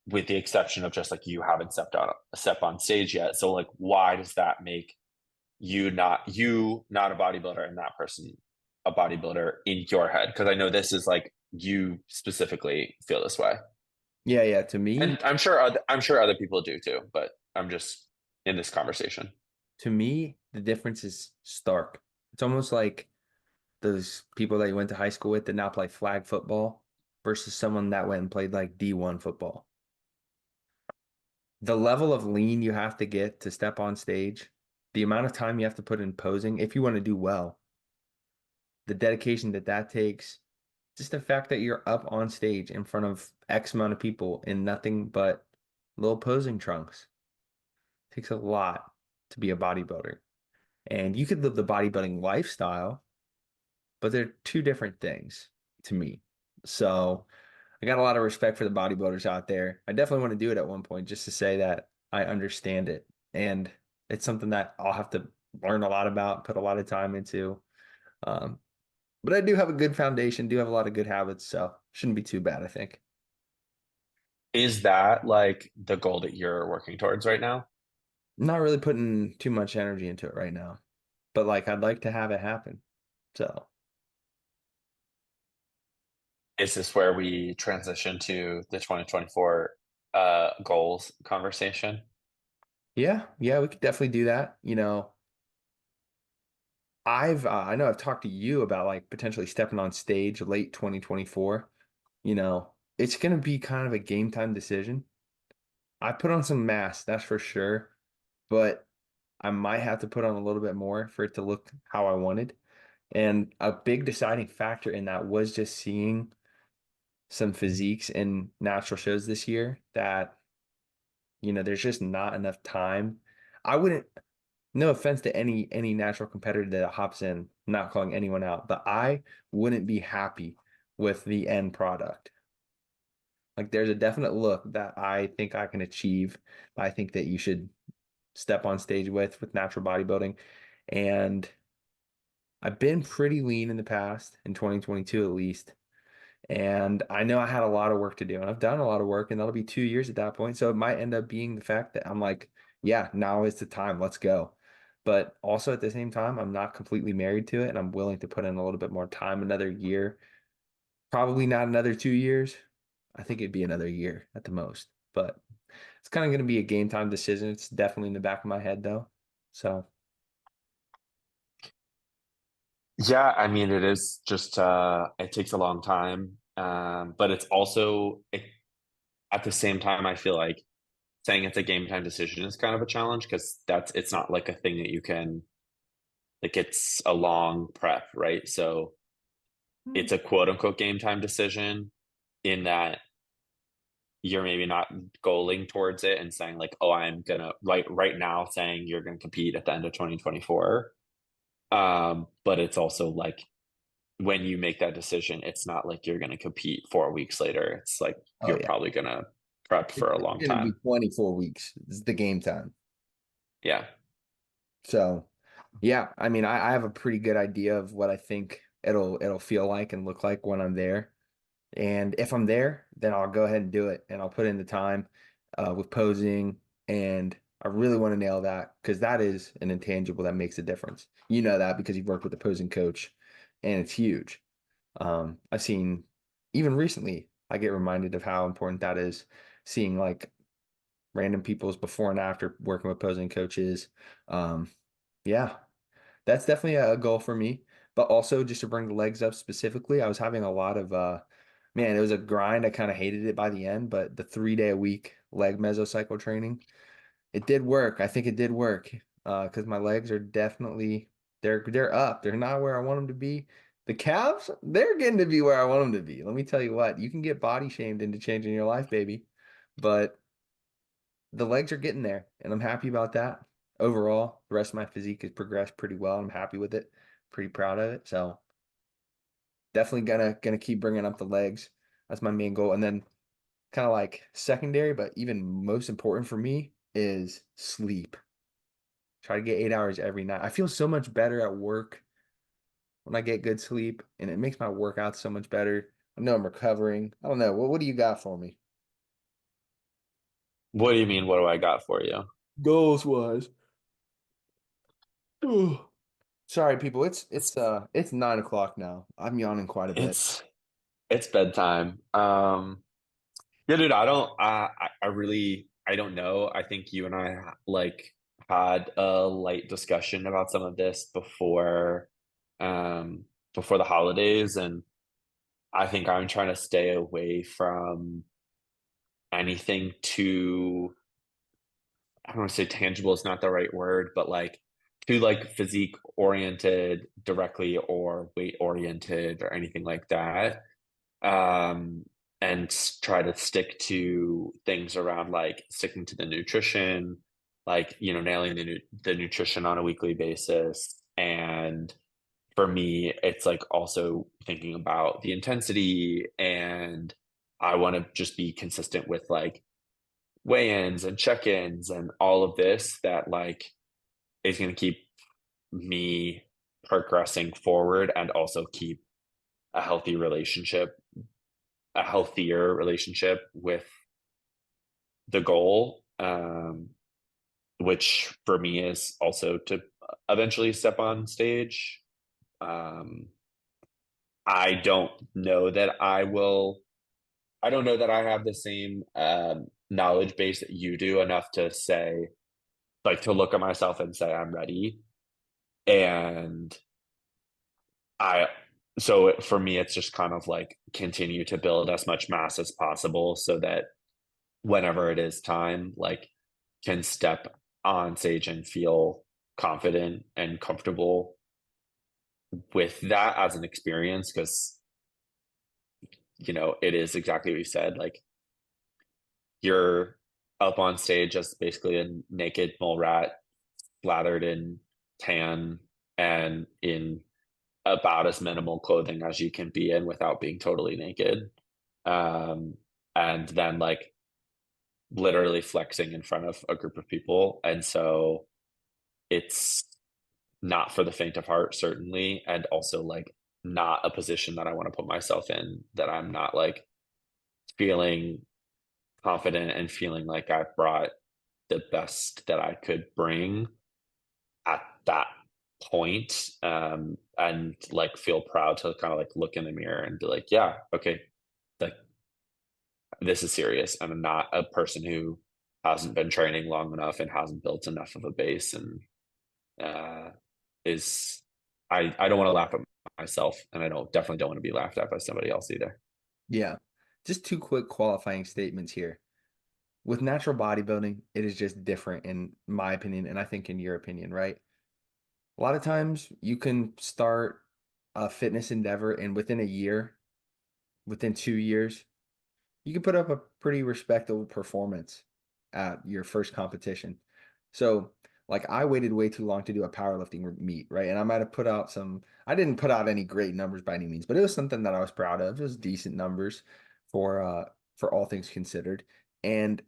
with the exception of just like you haven't stepped on a step on stage yet. So like, why does that make you not a bodybuilder and that person a bodybuilder in your head? Because I know this is like you specifically feel this way, Yeah, yeah. and I'm sure other people do too. But I'm just in this conversation. To me, the difference is stark. It's almost like those people that you went to high school with that now play flag football versus someone that went and played like D1 football. The level of lean you have to get to step on stage, the amount of time you have to put in posing if you want to do well, the dedication that that takes, just the fact that you're up on stage in front of X amount of people in nothing but little posing trunks takes a lot to be a bodybuilder. And you could live the bodybuilding lifestyle, but they're two different things to me. So I got a lot of respect for the bodybuilders out there. I definitely want to do it at one point just to say that I understand it. And it's something that I'll have to learn a lot about, put a lot of time into. Um, but I do have a good foundation, do have a lot of good habits, so shouldn't be too bad, I think. Is that like the goal that you're working towards right now? Not really putting too much energy into it right now, but like I'd like to have it happen. So Is this where we transition to the 2024 goals conversation? yeah, yeah, we could definitely do that. I know I've talked to you about like potentially stepping on stage late 2024. It's gonna be kind of a game time decision. I put on some mass, that's for sure, but I might have to put on a little bit more for it to look how I wanted. And a big deciding factor in that was just seeing some physiques in natural shows this year that, there's just not enough time. I wouldn't. no offense to any natural competitor that hops in, not calling anyone out, but I wouldn't be happy with the end product. Like there's a definite look that I think I can achieve. I think that you should step on stage with natural bodybuilding. And I've been pretty lean in the past, in 2022 at least. And I know I had a lot of work to do, and I've done a lot of work, and that'll be 2 years at that point. So it might end up being the fact that I'm like, yeah, now is the time, let's go. But also at the same time, I'm not completely married to it, and I'm willing to put in a little bit more time, another year, probably not another 2 years. I think it'd be another year at the most. But it's kind of going to be a game time decision. It's definitely in the back of my head, though. So, Yeah, I mean, it is just it takes a long time. But it's also at the same time, I feel like saying it's a game time decision is kind of a challenge because it's not like a thing that you can like it's a long prep, right? So hmm. it's a quote unquote game time decision in that you're maybe not goaling towards it and saying like, oh, I'm gonna right now saying you're gonna compete at the end of 2024. But it's also like when you make that decision, it's not like you're gonna compete 4 weeks later. It's like Oh you're yeah, probably gonna prep for a it's long going to be time. 24 weeks. It's the game time. Yeah. So, yeah, I mean, I have a pretty good idea of what I think it'll feel like and look like when I'm there. And if I'm there, then I'll go ahead and do it, and I'll put in the time with posing. And I really want to nail that because that is an intangible that makes a difference. You know that because you've worked with a posing coach, and it's huge. I've seen even recently, I get reminded of how important that is. Seeing like random people's before and after working with posing coaches. Um, yeah, that's definitely a goal for me. But also just to bring the legs up specifically, I was having a lot of man, it was a grind. I kind of hated it by the end, but the 3 day a week leg mesocycle training, it did work. I think it did work. Because my legs are definitely they're up. They're not where I want them to be. The calves, they're getting to be where I want them to be. Let me tell you what, you can get body shamed into changing your life, baby. But the legs are getting there, and I'm happy about that. Overall, the rest of my physique has progressed pretty well. I'm happy with it, pretty proud of it. So definitely gonna keep bringing up the legs. That's my main goal, and then kind of like secondary, but even most important for me is sleep. Try to get 8 hours every night. I feel so much better at work when I get good sleep, and it makes my workouts so much better. I know I'm recovering. I don't know. What do you got for me? What do you mean? What do I got for you? Goals wise. Sorry, people. It's 9 o'clock now. I'm yawning quite a bit. It's it's bedtime. Yeah, dude, I really I don't know. I think you and I like had a light discussion about some of this um before the holidays, and I think I'm trying to stay away from anything too, I don't want to say tangible is not the right word, but like too like physique oriented directly or weight oriented or anything like that. um, and try to stick to things around like sticking to the nutrition, like nailing the nutrition on a weekly basis. And for me, it's like also thinking about the intensity, and I want to just be consistent with like weigh-ins and check-ins and all of this that like is going to keep me progressing forward and also keep a healthy relationship a healthier relationship with the goal, which for me is also to eventually step on stage. Um, I don't know that I will. I don't know that I have the same knowledge base that you do enough to say, like, to look at myself and say I'm ready. And I, so for me, it's just kind of like continue to build as much mass as possible so that whenever it is time, like can step on stage and feel confident and comfortable with that as an experience. Because it is exactly what you said, like you're up on stage as basically a naked mole rat slathered in tan and in about as minimal clothing as you can be in without being totally naked. Um, and then like literally flexing in front of a group of people. And so it's not for the faint of heart, certainly. And also like not a position that I want to put myself in that I'm not like feeling confident and feeling like I've brought the best that I could bring at that point, and like feel proud to kind of like look in the mirror and be like, yeah, okay, like this is serious. I'm not a person who hasn't been training long enough and hasn't built enough of a base and uh, is I don't want to laugh at myself, and I definitely don't want to be laughed at by somebody else either. Yeah. Just two quick qualifying statements here. With natural bodybuilding, it is just different in my opinion, and I think in your opinion, right? A lot of times you can start a fitness endeavor and within a year, within 2 years, you can put up a pretty respectable performance at your first competition. So, like, I waited way too long to do a powerlifting meet, right? And I might have put out I didn't put out any great numbers by any means, but it was something that I was proud of. It was decent numbers for all things considered. And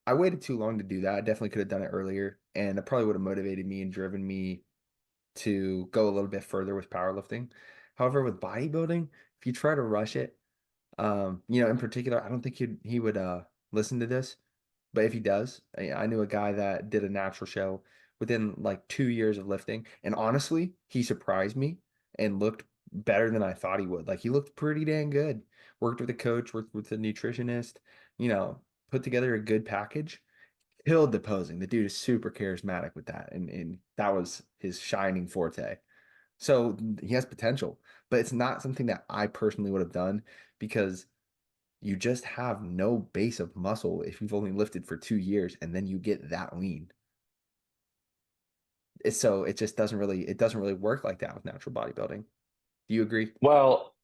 I waited too long to do that. I definitely could have done it earlier, and it probably would have motivated me and driven me to go a little bit further with powerlifting. However, with bodybuilding, if you try to rush it, in particular, I don't think he would listen to this, but if he does, I knew a guy that did a natural show within like 2 years of lifting, and honestly, he surprised me and looked better than I thought he would. Like he looked pretty dang good. Worked with a coach, worked with a nutritionist, you know, put together a good package. Killed the posing. The dude is super charismatic with that, and that was his shining forte. So he has potential, but it's not something that I personally would have done because you just have no base of muscle if you've only lifted for 2 years and then you get that lean. So it doesn't really work like that with natural bodybuilding. Do you agree? Well,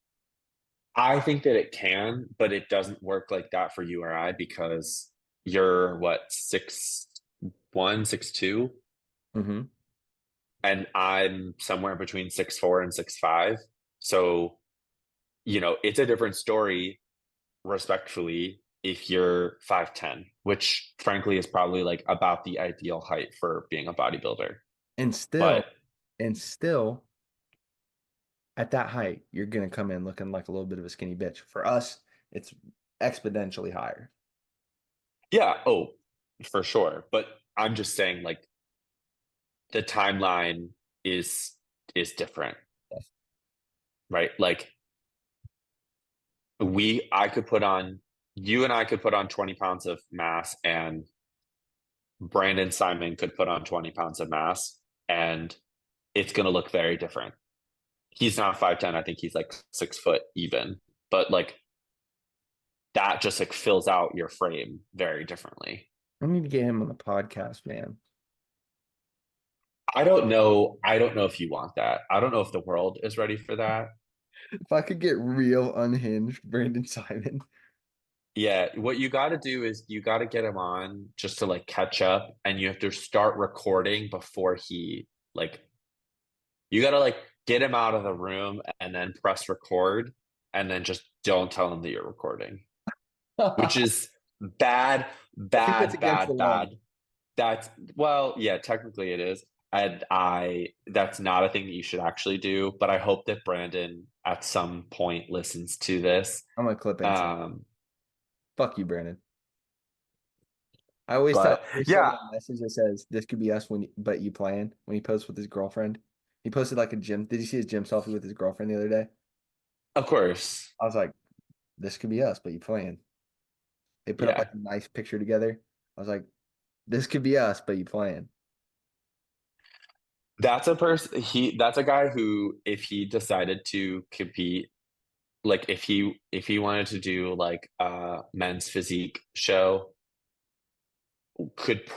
I think that it can, but it doesn't work like that for you or I because you're what, 6'1", 6'2", Mm-hmm. and I'm somewhere between 6'4" and 6'5". So, it's a different story, respectfully, if you're 5'10", which frankly is probably like about the ideal height for being a bodybuilder. And But still at that height, you're gonna come in looking like a little bit of a skinny bitch. For us, it's exponentially higher. yeah, oh, for sure. But I'm just saying like the timeline is different, right? Like I could put on, you and I could put on 20 pounds of mass, and Brandon Simon could put on 20 pounds of mass, and it's going to look very different. He's not 5'10". I think he's like 6 foot even, but like that just like fills out your frame very differently. I need to get him on the podcast, man. I don't know. I don't know if you want that. I don't know if the world is ready for that. If I could get real unhinged, Brandon Simon. Yeah, what you got to do is you got to get him on just to like catch up, and you have to start recording before he like you got to like get him out of the room and then press record, and then just don't tell him that you're recording, which I is bad, think that's bad, against the bad, law. bad. That's well, yeah, technically it is. And that's not a thing that you should actually do, but I hope that Brandon at some point listens to this. I'm gonna clip it and say, Um, "Fuck you, Brandon." but I always send yeah, him a message that says, "This could be us but you playing." When he posts with his girlfriend, he posted like a gym. Did you see his gym selfie with his girlfriend the other day? of course. I was like, "This could be us, but you playing." They put up Yeah. like a nice picture together. I was like, "This could be us, but you playing." That's a guy who, if he decided to compete, like if he wanted to do like a men's physique show, could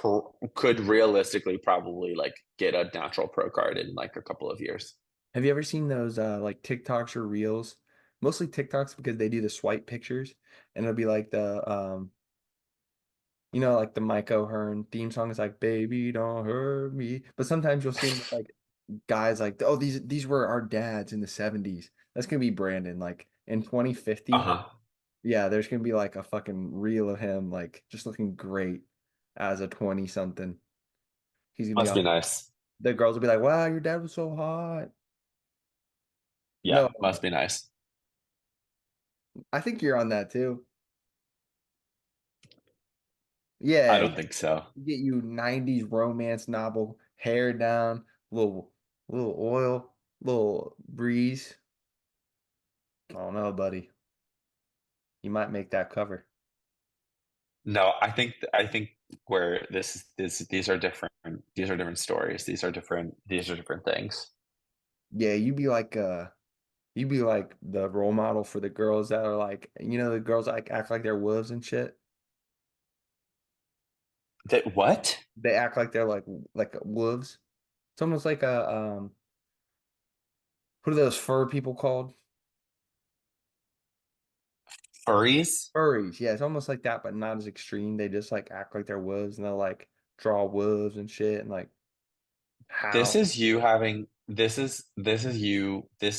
realistically probably like get a natural pro card in like a couple of years. Have you ever seen those like TikToks or Reels? Mostly TikToks because they do the swipe pictures, and it'll be like You know, like the Mike O'Hearn theme song is like "Baby, don't hurt me," but sometimes you'll see him with like guys like, "Oh, these were our dads in the '70s." That's gonna be Brandon. Like in 2050, Uh-huh. yeah, there's gonna be like a fucking reel of him like just looking great as a 20 something. He's gonna be Must on. be nice. The girls will be like, "Wow, your dad was so hot." Yeah, No, must be nice. I think you're on that too. I Yeah, don't think so. get you 90s romance novel, hair down, little oil, little breeze. I don't know, buddy. You might make that cover. No, I think where these are different stories. These are different things. Yeah, you'd be like the role model for the girls that are like, the girls like act like they're wolves and shit. That what? They act like they're like wolves. It's almost like a what are those fur people called? Furries? Furries. Yeah, it's almost like that, but not as extreme. They just like act like they're wolves and they'll like draw wolves and shit and like This howl. is you having this is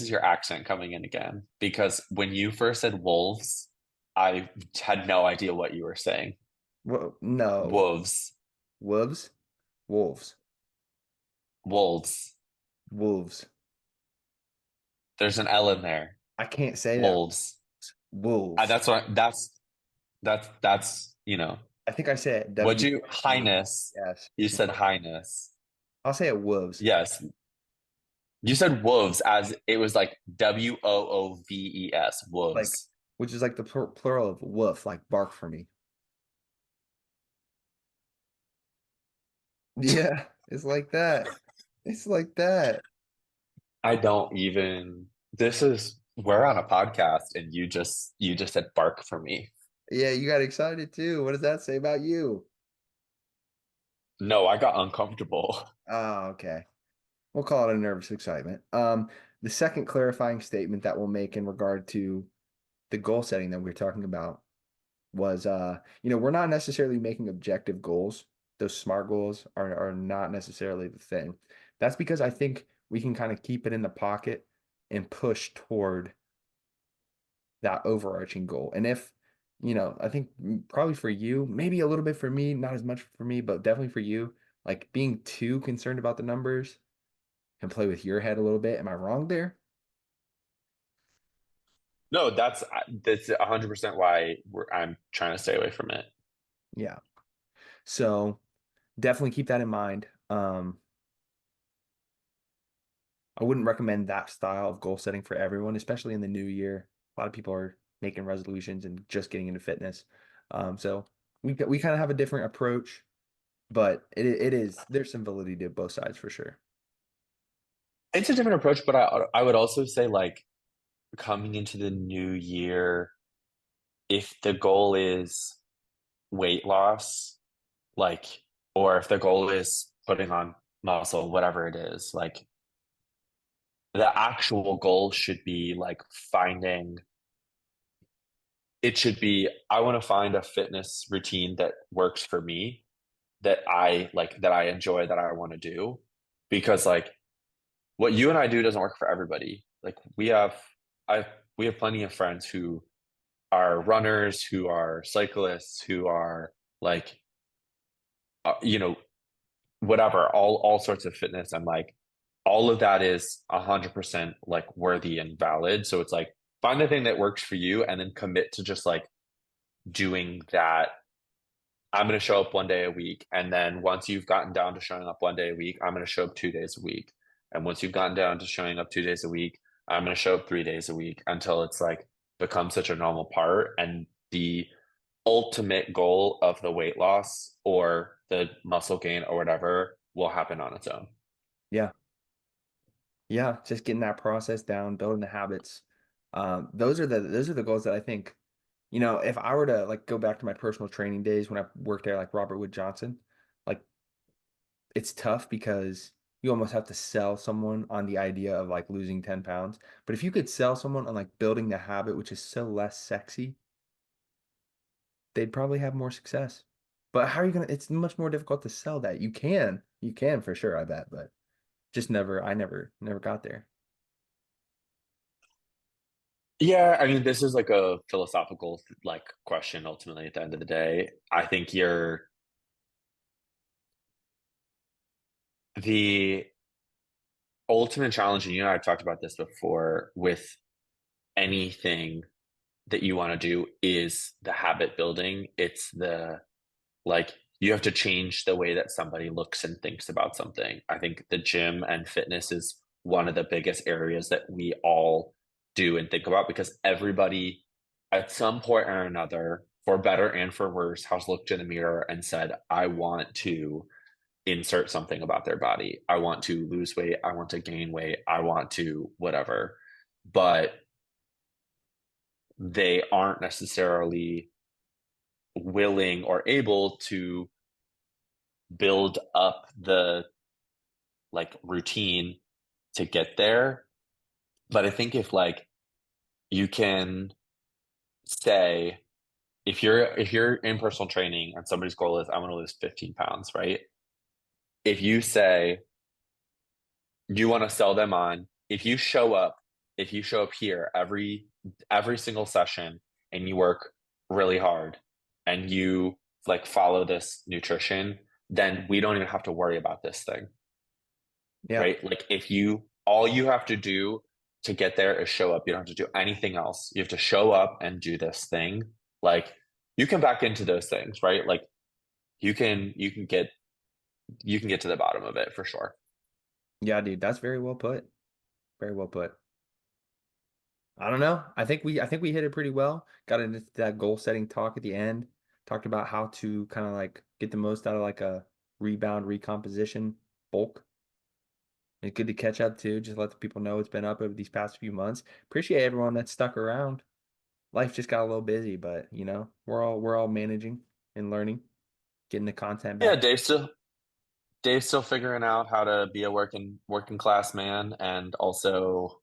your accent coming in again. Because when you first said wolves, I had no idea what you were saying. No, Wolves. wolves, wolves, Wolves. wolves. There's an L in there. I can't say that. Wolves. Wolves. That's I think I said would W. you highness? Yes. You said highness. I'll say it wolves, Yes. You said wolves as it was like WOOVES, like wolves. which is like the plural of woof, like bark for me. Yeah, it's like that. It's like that. I don't even this is we're on a podcast and you just said bark for me. Yeah, you got excited too. What does that say about you? No, I got uncomfortable. Oh, okay. We'll call it a nervous excitement. The second clarifying statement that we'll make in regard to the goal setting that we are talking about was we're not necessarily making objective goals. Those SMART goals are not necessarily the thing. That's because I think we can kind of keep it in the pocket and push toward that overarching goal. And if, I think probably for you, maybe a little bit for me, not as much for me, but definitely for you, like being too concerned about the numbers can play with your head a little bit. Am I wrong there? No, that's 100% why I'm trying to stay away from it. Yeah. So definitely keep that in mind. I wouldn't recommend that style of goal setting for everyone, especially in the new year. A lot of people are making resolutions and just getting into fitness. So we kind of have a different approach, but it is there's some validity to both sides for sure. It's a different approach, but I would also say like coming into the new year, if the goal is weight loss, like, or if the goal is putting on muscle, whatever it is, like the actual goal should be like finding it should be I want to find a fitness routine that works for me, that I like, that I enjoy, that I want to do. Because like what you and I do doesn't work for everybody. Like I we have plenty of friends who are runners, who are cyclists, who are like uh, you know whatever, all sorts of fitness, and like all of that is 100% like worthy and valid. So it's like find the thing that works for you and then commit to just like doing that. I'm going to show up 1 day a week, and then once you've gotten down to showing up 1 day a week, I'm going to show up 2 days a week, and once you've gotten down to showing up 2 days a week, I'm going to show up 3 days a week until it's like become such a normal part, and the ultimate goal of the weight loss or the muscle gain or whatever will happen on its own. Yeah. Yeah, just getting that process down, building the habits. Those are the goals that I think, if I were to like go back to my personal training days when I worked there like Robert Wood Johnson, like it's tough because you almost have to sell someone on the idea of like losing 10 pounds. But if you could sell someone on like building the habit, which is so less sexy, they'd probably have more success. But how are you gonna? It's much more difficult to sell that. You can for sure, I bet, but just never. I never got there. Yeah, I mean, this is like a philosophical like question ultimately at the end of the day. I think the ultimate challenge, and you and I have talked about this before, with anything that you want to do is the habit building. It's the like you have to change the way that somebody looks and thinks about something. I think the gym and fitness is one of the biggest areas that we all do and think about because everybody at some point or another, for better and for worse, has looked in the mirror and said, I want to insert something about their body. I want to lose weight. I want to gain weight. I want to whatever. But they aren't necessarily willing or able to build up the like routine to get there. But I think if like you can say if you're in personal training and somebody's goal is I want to lose 15 pounds, right? If you say you want to sell them on if you show up here every single session and you work really hard and you like follow this nutrition, then we don't even have to worry about this thing, Yeah, right? Like if you all you have to do to get there is show up. You don't have to do anything else. You have to show up and do this thing. Like you can back into those things, right? Like you can get to the bottom of it for sure. yeah, dude. That's very well put. Very well put. I don't know. I think we hit it pretty well. Got into that goal setting talk at the end. Talked about how to kind of like get the most out of like a rebound recomposition bulk. It's good to catch up too. Just let the people know it's been up over these past few months. Appreciate everyone that stuck around. Life just got a little busy, but you know, we're all managing and learning, getting the content Yeah, back. Dave's still figuring out how to be a working class man and also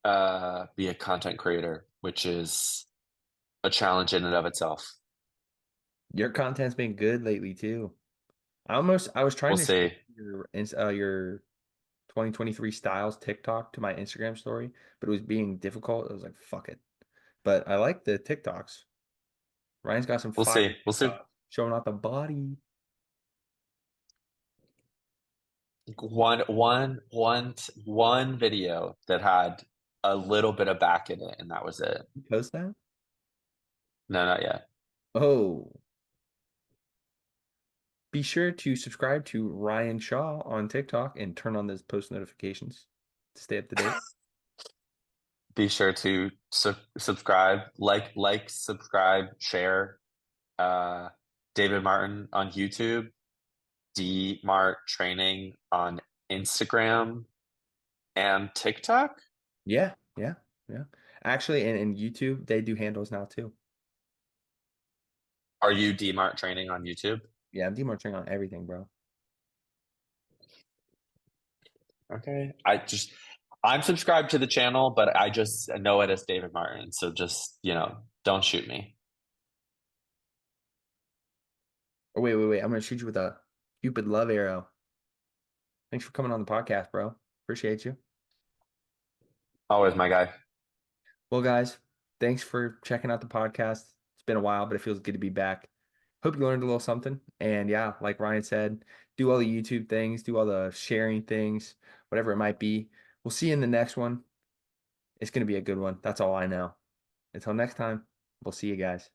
be a content creator, which is a challenge in and of itself. Your content's been good lately too. I was trying We'll to share see. your 2023 styles TikTok to my Instagram story, but it was being difficult. I was like, fuck it. But I like the TikToks. Ryan's got some We'll fire see. We'll see. TikToks showing off the body. One video that had a little bit of back in it, and that was it. You post that? No, not yet. Oh, be sure to subscribe to Ryan Shaw on TikTok and turn on those post notifications to stay up to date. Be sure to subscribe, subscribe, share. Uh, David Martin on YouTube, D Mart Training on Instagram and TikTok. Yeah, yeah, yeah. Actually, and YouTube, they do handles now too. Are you D Mart Training on YouTube? Yeah, I'm demarching on everything, bro. Okay. I'm subscribed to the channel, but I just know it as David Martin. So just, don't shoot me. Oh, wait. I'm gonna shoot you with a Cupid love arrow. Thanks for coming on the podcast, bro. Appreciate you. Always my guy. Well, guys, thanks for checking out the podcast. It's been a while, but it feels good to be back. Hope you learned a little something. And yeah, like Ryan said, do all the YouTube things, do all the sharing things, whatever it might be. We'll see you in the next one. It's going to be a good one. That's all I know. Until next time, we'll see you guys.